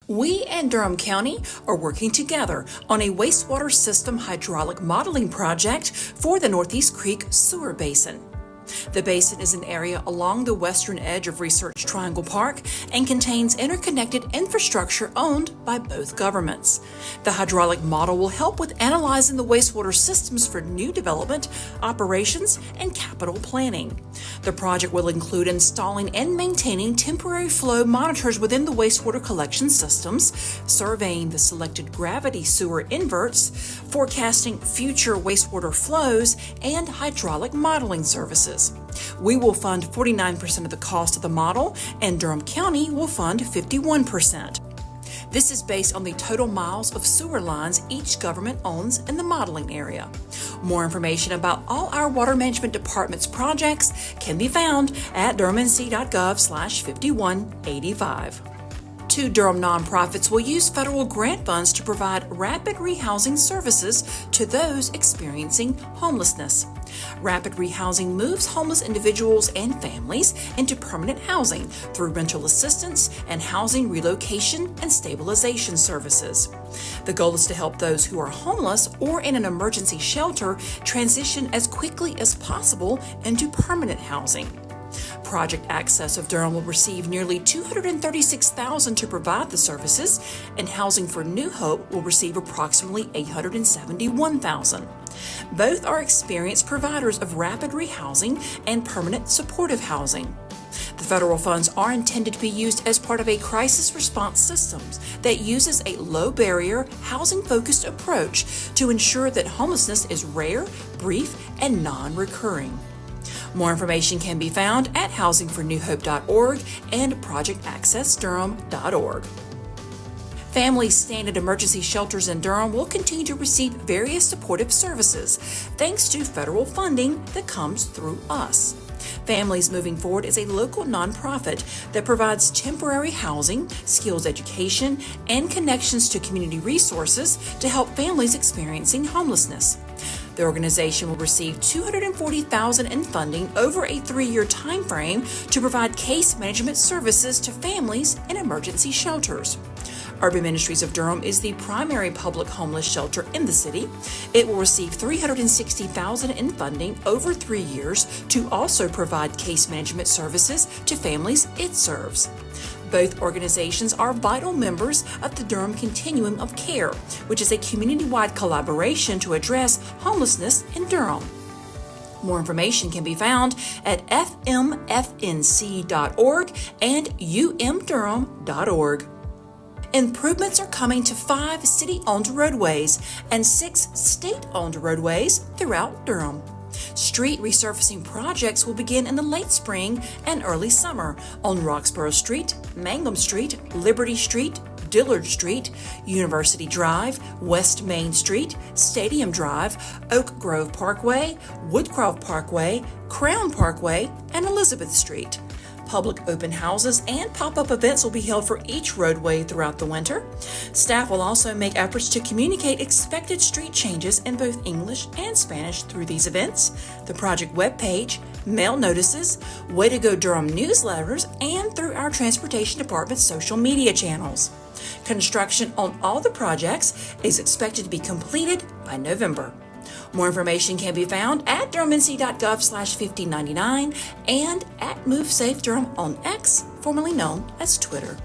We and Durham County are working together on a wastewater system hydraulic modeling project for the Northeast Creek Sewer Basin. The basin is an area along the western edge of Research Triangle Park and contains interconnected infrastructure owned by both governments. The hydraulic model will help with analyzing the wastewater systems for new development, operations, and capital planning. The project will include installing and maintaining temporary flow monitors within the wastewater collection systems, surveying the selected gravity sewer inverts, forecasting future wastewater flows, and hydraulic modeling services. We will fund 49% of the cost of the model, and Durham County will fund 51%. This is based on the total miles of sewer lines each government owns in the modeling area. More information about all our Water Management Department's projects can be found at durhamnc.gov/5185. Two Durham nonprofits will use federal grant funds to provide rapid rehousing services to those experiencing homelessness. Rapid rehousing moves homeless individuals and families into permanent housing through rental assistance and housing relocation and stabilization services. The goal is to help those who are homeless or in an emergency shelter transition as quickly as possible into permanent housing. Project Access of Durham will receive nearly $236,000 to provide the services, and Housing for New Hope will receive approximately $871,000. Both are experienced providers of rapid rehousing and permanent supportive housing. The federal funds are intended to be used as part of a crisis response system that uses a low-barrier, housing-focused approach to ensure that homelessness is rare, brief, and non-recurring. More information can be found at housingfornewhope.org and projectaccessdurham.org. Families staying at emergency shelters in Durham will continue to receive various supportive services thanks to federal funding that comes through us. Families Moving Forward is a local nonprofit that provides temporary housing, skills education, and connections to community resources to help families experiencing homelessness. The organization will receive $240,000 in funding over a 3-year time frame to provide case management services to families in emergency shelters. Urban Ministries of Durham is the primary public homeless shelter in the city. It will receive $360,000 in funding over 3 years to also provide case management services to families it serves. Both organizations are vital members of the Durham Continuum of Care, which is a community-wide collaboration to address homelessness in Durham. More information can be found at fmfnc.org and umdurham.org. Improvements are coming to 5 city-owned roadways and 6 state-owned roadways throughout Durham. Street resurfacing projects will begin in the late spring and early summer on Roxborough Street, Mangum Street, Liberty Street, Dillard Street, University Drive, West Main Street, Stadium Drive, Oak Grove Parkway, Woodcroft Parkway, Crown Parkway, and Elizabeth Street. Public open houses and pop-up events will be held for each roadway throughout the winter. Staff will also make efforts to communicate expected street changes in both English and Spanish through these events, the project webpage, mail notices, Way to Go Durham newsletters, and through our Transportation Department's social media channels. Construction on all the projects is expected to be completed by November. More information can be found at durhamnc.gov/5099 and at MoveSafeDurham on X, formerly known as Twitter.